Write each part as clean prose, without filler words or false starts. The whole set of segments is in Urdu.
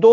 2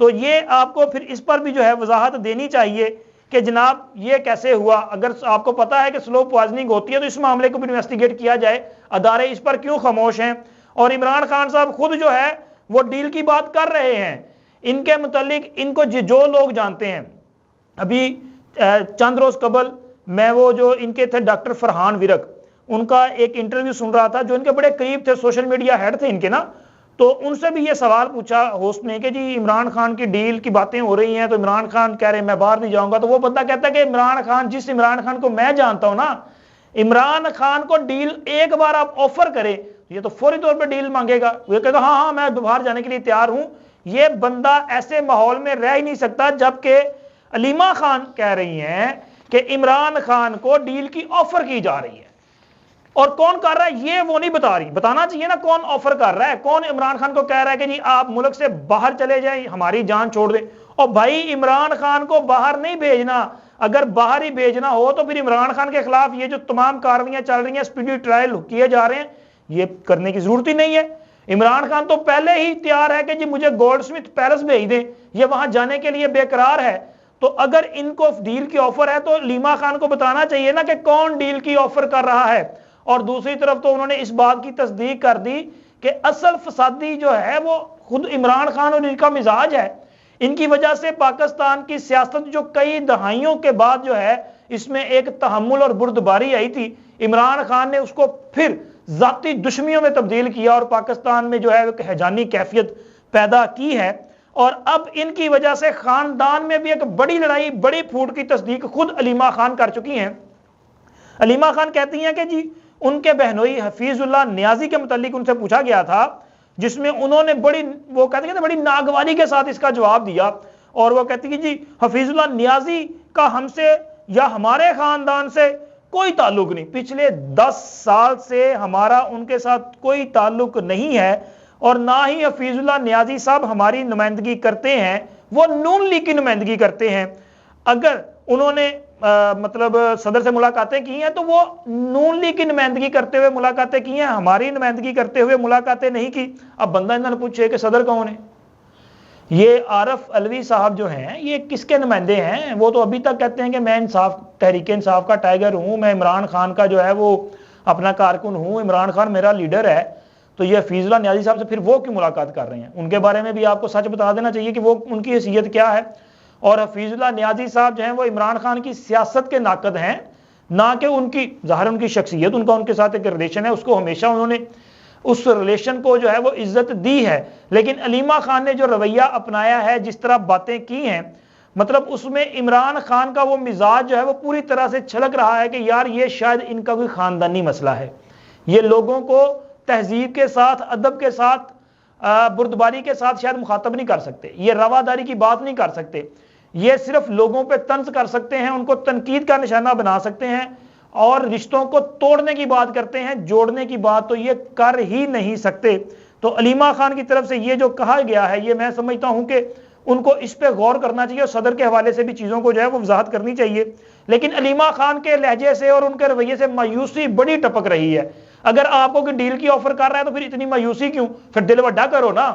تو یہ آپ کو پھر اس پر بھی جو ہے وضاحت دینی چاہیے کہ جناب یہ کیسے ہوا. اگر آپ کو پتا ہے کہ سلو پوائزننگ ہوتی ہے تو اس معاملے کو بھی انویسٹیگیٹ کیا جائے. ادارے اس پر کیوں خاموش ہیں؟ اور عمران خان صاحب خود جو ہے وہ ڈیل کی بات کر رہے ہیں. ان کے متعلق ان کو جو لوگ جانتے ہیں، ابھی چند روز قبل میں وہ جو ان کے تھے ڈاکٹر فرحان ورک، ان کا ایک انٹرویو سن رہا تھا، جو ان کے بڑے قریب تھے، سوشل میڈیا ہیڈ تھے ان کے نا. تو ان سے بھی یہ سوال پوچھا ہوسٹ نے کہ جی عمران خان کی ڈیل کی باتیں ہو رہی ہیں تو عمران خان کہہ رہے ہیں میں باہر نہیں جاؤں گا. تو وہ بندہ کہتا ہے کہ عمران خان، جس عمران خان کو میں جانتا ہوں نا، عمران خان کو ڈیل ایک بار آپ آفر کریں یہ تو فوری طور پہ ڈیل مانگے گا. وہ کہے گا ہاں میں باہر جانے کے لیے تیار ہوں. یہ بندہ ایسے ماحول میں رہ ہی نہیں سکتا جبکہ علیمہ خان کہہ رہی ہیں کہ عمران خان کو ڈیل کی آفر کی جا رہی ہے. اور کون کر رہا ہے یہ وہ نہیں بتا رہی. بتانا چاہیے نا کون آفر کر رہا ہے، کون عمران خان کو کہہ رہا ہے کہ جی آپ ملک سے باہر چلے جائیں، ہماری جان چھوڑ دیں. اور بھائی عمران خان کو باہر نہیں بھیجنا. اگر باہر ہی بھیجنا ہو تو پھر عمران خان کے خلاف یہ جو تمام کارروائیاں چل رہی ہیں، اسپیڈی ٹرائل کیے جا رہے ہیں، یہ کرنے کی ضرورت ہی نہیں ہے. عمران خان تو پہلے ہی تیار ہے کہ جی مجھے گولڈ سمتھ پیلس بھیج دیں، یہ وہاں جانے کے لیے بے قرار ہے. تو اگر ان کو ڈیل کی آفر ہے تو علیمہ خان کو بتانا چاہیے نا کہ کون ڈیل کی آفر کر رہا ہے. اور دوسری طرف تو انہوں نے اس بات کی تصدیق کر دی کہ اصل فسادی جو ہے وہ خود عمران خان اور ان کا مزاج ہے. ان کی وجہ سے پاکستان کی سیاست جو کئی دہائیوں کے بعد جو ہے اس میں ایک تحمل اور بردباری آئی تھی، عمران خان نے اس کو پھر ذاتی دشمنیوں میں تبدیل کیا اور پاکستان میں جو ہے ایک ہیجانی کیفیت پیدا کی ہے. اور اب ان کی وجہ سے خاندان میں بھی ایک بڑی لڑائی، بڑی پھوٹ کی تصدیق خود علیمہ خان کر چکی ہیں. علیمہ خان کہتی ہیں کہ جی ان کے بہنوئی حفیظ اللہ نیازی کے متعلق ان سے پوچھا گیا تھا، جس میں انہوں نے وہ کہتے ہیں بڑی ناگواری کے ساتھ اس کا جواب دیا. اور وہ کہتی کہ جی حفیظ اللہ نیازی کا ہم سے یا ہمارے خاندان سے کوئی تعلق نہیں، پچھلے 10 سال سے ہمارا ان کے ساتھ کوئی تعلق نہیں ہے، اور نہ ہی حفیظ اللہ نیازی صاحب ہماری نمائندگی کرتے ہیں، وہ نون لیگ کی نمائندگی کرتے ہیں. اگر انہوں نے مطلب صدر سے ملاقاتیں کی ہیں تو وہ نون لیگ کی نمائندگی کرتے ہوئے ملاقاتیں کی ہیں، ہماری نمائندگی کرتے ہوئے ملاقاتیں نہیں کی. اب بندہ انہوں نے پوچھے کہ صدر کون ہے؟ یہ عارف علوی صاحب جو ہیں یہ کس کے نمائندے ہیں؟ وہ تو ابھی تک کہتے ہیں کہ میں انصاف، تحریک انصاف کا ٹائیگر ہوں، میں عمران خان کا جو ہے وہ اپنا کارکن ہوں، عمران خان میرا لیڈر ہے. تو یہ حفیظ اللہ نیازی صاحب سے پھر وہ کیوں ملاقات کر رہے ہیں؟ ان کے بارے میں بھی آپ کو سچ بتا دینا چاہیے کہ وہ ان کی حیثیت کیا ہے. اور حفیظ اللہ نیازی صاحب جو ہیں وہ عمران خان کی سیاست کے ناقد ہیں، نہ کہ ان کی ظاہر ان کی شخصیت، ان کا ان کے ساتھ ایک ریلیشن ہے، اس کو ہمیشہ انہوں نے اس ریلیشن کو جو ہے وہ عزت دی ہے. لیکن علیمہ خان نے جو رویہ اپنایا ہے، جس طرح باتیں کی ہیں، مطلب اس میں عمران خان کا وہ مزاج جو ہے وہ پوری طرح سے چھلک رہا ہے کہ یار یہ شاید ان کا کوئی خاندانی مسئلہ ہے. یہ لوگوں کو تہذیب کے ساتھ، ادب کے ساتھ، بردباری کے ساتھ شاید مخاطب نہیں کر سکتے، یہ رواداری کی بات نہیں کر سکتے. یہ صرف لوگوں پہ طنز کر سکتے ہیں، ان کو تنقید کا نشانہ بنا سکتے ہیں، اور رشتوں کو توڑنے کی بات کرتے ہیں، جوڑنے کی بات تو یہ کر ہی نہیں سکتے. تو علیمہ خان کی طرف سے یہ جو کہا گیا ہے، یہ میں سمجھتا ہوں کہ ان کو اس پہ غور کرنا چاہیے، اور صدر کے حوالے سے بھی چیزوں کو جو ہے وہ وضاحت کرنی چاہیے. لیکن علیمہ خان کے لہجے سے اور ان کے رویے سے مایوسی بڑی ٹپک رہی ہے. اگر آپ کو کہ ڈیل کی آفر کر رہا ہے تو پھر اتنی مایوسی کیوں؟ پھر دل بڑا کرو نا.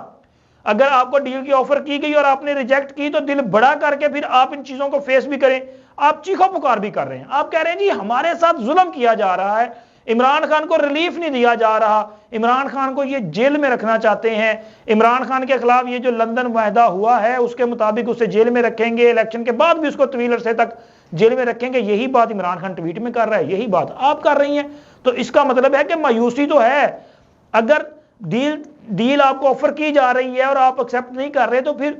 اگر آپ کو ڈیل کی آفر کی گئی اور آپ نے ریجیکٹ کی تو دل بڑا کر کے پھر آپ ان چیزوں کو فیس بھی کریں. آپ چیخو پکار بھی کر رہے ہیں، آپ کہہ رہے ہیں جی ہمارے ساتھ ظلم کیا جا رہا ہے، عمران خان کو ریلیف نہیں دیا جا رہا، عمران خان کو یہ جیل میں رکھنا چاہتے ہیں، عمران خان کے خلاف یہ جو لندن معاہدہ ہوا ہے اس کے مطابق اسے جیل میں رکھیں گے، الیکشن کے بعد بھی اس کو طویل عرصے تک جیل میں رکھیں گے. یہی بات عمران خان ٹویٹ میں کر رہا ہے، یہی بات آپ کر رہی ہیں. تو اس کا مطلب ہے کہ مایوسی تو ہے. اگر ڈیل آپ کو آفر کی جا رہی ہے اور آپ ایکسیپٹ نہیں کر رہے تو پھر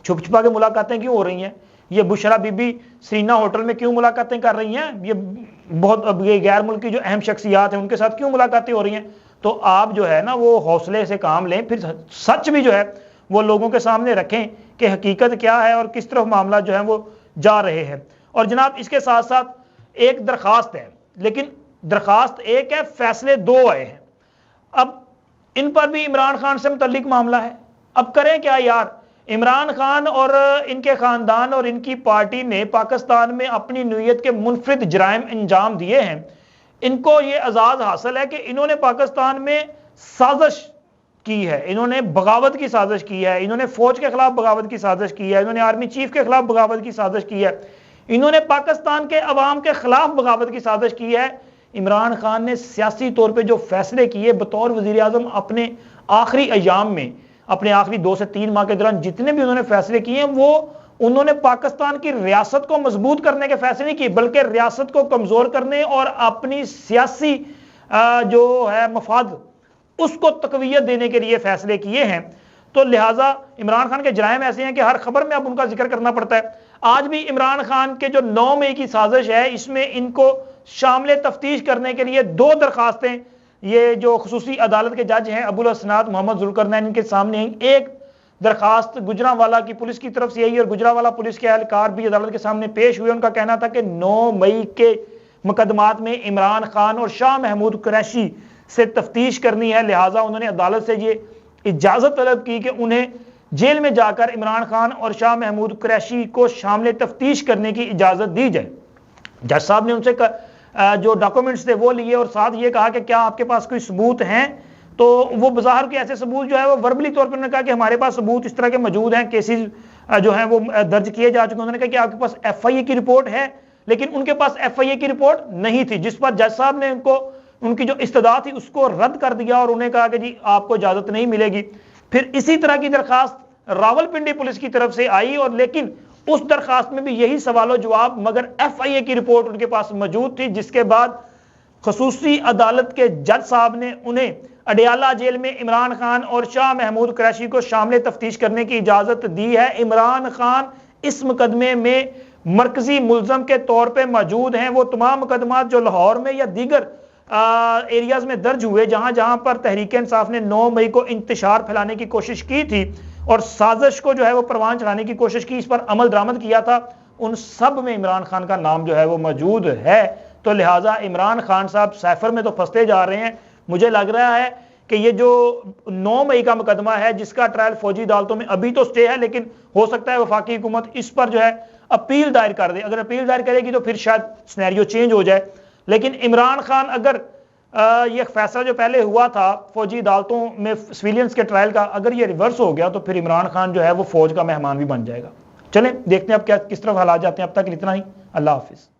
چھپ چھپا کے ملاقاتیں کیوں ہو رہی ہیں؟ یہ بشرا بی بی سرینا ہوٹل میں کیوں ملاقاتیں کر رہی ہیں؟ یہ بہت یہ غیر ملکی جو اہم شخصیات ہیں ان کے ساتھ کیوں ملاقاتیں ہو رہی ہیں؟ تو آپ جو ہے نا وہ حوصلے سے کام لیں، پھر سچ بھی جو ہے وہ لوگوں کے سامنے رکھیں کہ حقیقت کیا ہے اور کس طرف معاملہ جو ہے وہ جا رہے ہیں. اور جناب اس کے ساتھ ساتھ ایک درخواست ہے، لیکن درخواست ایک ہے، فیصلے 2 آئے ہیں. اب ان پر بھی عمران خان سے متعلق معاملہ ہے. اب کریں کیا یار؟ عمران خان اور ان کے خاندان اور ان کی پارٹی نے پاکستان میں اپنی نوعیت کے منفرد جرائم انجام دیے ہیں. ان کو یہ اعزاز حاصل ہے کہ انہوں نے پاکستان میں سازش کی ہے، انہوں نے بغاوت کی سازش کی ہے، انہوں نے فوج کے خلاف بغاوت کی سازش کی ہے، انہوں نے آرمی چیف کے خلاف بغاوت کی سازش کی ہے، انہوں نے پاکستان کے عوام کے خلاف بغاوت کی سازش کی ہے۔ عمران خان نے سیاسی طور پہ جو فیصلے کیے بطور وزیر اعظم اپنے آخری ایام میں، اپنے آخری 2 سے 3 ماہ کے دوران جتنے بھی انہوں نے فیصلے کیے ہیں، وہ انہوں نے پاکستان کی ریاست کو مضبوط کرنے کے فیصلے نہیں کیے، بلکہ ریاست کو کمزور کرنے اور اپنی سیاسی جو ہے مفاد اس کو تقویت دینے کے لیے فیصلے کیے ہیں۔ تو لہٰذا عمران خان کے جرائم ایسے ہیں کہ ہر خبر میں اب ان کا ذکر کرنا پڑتا ہے۔ آج بھی عمران خان کے جو 9 مئی کی سازش ہے، اس میں ان کو شامل تفتیش کرنے کے لیے 2 درخواستیں یہ جو خصوصی عدالت کے جج ہیں ابوالحسنات محمد ذوالقرنین ان کے سامنے ہیں۔ ایک درخواست گجرانوالہ کی پولیس کی طرف سے آئی اور گجرانوالہ پولیس کے اہلکار بھی عدالت کے سامنے پیش ہوئے۔ ان کا کہنا تھا کہ 9 مئی کے مقدمات میں عمران خان اور شاہ محمود قریشی سے تفتیش کرنی ہے، لہٰذا انہوں نے عدالت سے یہ اجازت طلب کی کہ انہیں جیل میں جا کر عمران خان اور شاہ محمود قریشی کو شامل تفتیش کرنے کی اجازت دی جائے۔ جج صاحب نے ان سے جو ڈاکومنٹس تھے وہ لیے اور ساتھ یہ کہا کہ کیا آپ کے پاس کوئی ثبوت ہیں؟ تو وہ بظاہر کے ایسے ثبوت جو ہے وہ وربلی طور پر انہوں نے کہا کہ ہمارے پاس ثبوت اس طرح کے موجود ہیں، کیسز جو ہیں وہ درج کیے جا چکے ہیں۔ انہوں نے کہا کہ آپ کے پاس ایف آئی اے کی رپورٹ ہے، لیکن ان کے پاس ایف آئی اے کی رپورٹ نہیں تھی، جس پر جج صاحب نے ان کی جو استدعا تھی اس کو رد کر دیا اور انہیں کہا کہ جی آپ کو اجازت نہیں ملے گی۔ پھر اسی طرح کی درخواست راولپنڈی پولیس کی طرف سے آئی اور لیکن اس درخواست میں بھی یہی سوال و جواب، مگر ایف آئی اے کی رپورٹ ان کے پاس موجود تھی، جس کے بعد خصوصی عدالت کے جج صاحب نے انہیں اڈیالہ جیل میں عمران خان اور شاہ محمود قریشی کو شامل تفتیش کرنے کی اجازت دی ہے۔ عمران خان اس مقدمے میں مرکزی ملزم کے طور پہ موجود ہیں۔ وہ تمام مقدمات جو لاہور میں یا دیگر ایریاز میں درج ہوئے جہاں جہاں پر تحریک انصاف نے 9 مئی کو انتشار پھیلانے کی کوشش کی تھی اور سازش کو جو ہے وہ پروان چڑھانے کی کوشش کی، اس پر عمل درآمد کیا تھا، ان سب میں عمران خان کا نام جو ہے وہ موجود ہے۔ تو لہٰذا عمران خان صاحب سیفر میں تو پھنستے جا رہے ہیں۔ مجھے لگ رہا ہے کہ یہ جو 9 مئی کا مقدمہ ہے جس کا ٹرائل فوجی عدالتوں میں ابھی تو سٹے ہے، لیکن ہو سکتا ہے وفاقی حکومت اس پر جو ہے اپیل دائر کر دے۔ اگر اپیل دائر کرے گی تو پھر شاید سینیریو چینج ہو جائے، لیکن عمران خان اگر یہ فیصلہ جو پہلے ہوا تھا فوجی عدالتوں میں سویلینس کے ٹرائل کا، اگر یہ ریورس ہو گیا تو پھر عمران خان جو ہے وہ فوج کا مہمان بھی بن جائے گا۔ چلیں دیکھتے ہیں اب کس طرف حالات جاتے ہیں۔ اب تک اتنا ہی، اللہ حافظ۔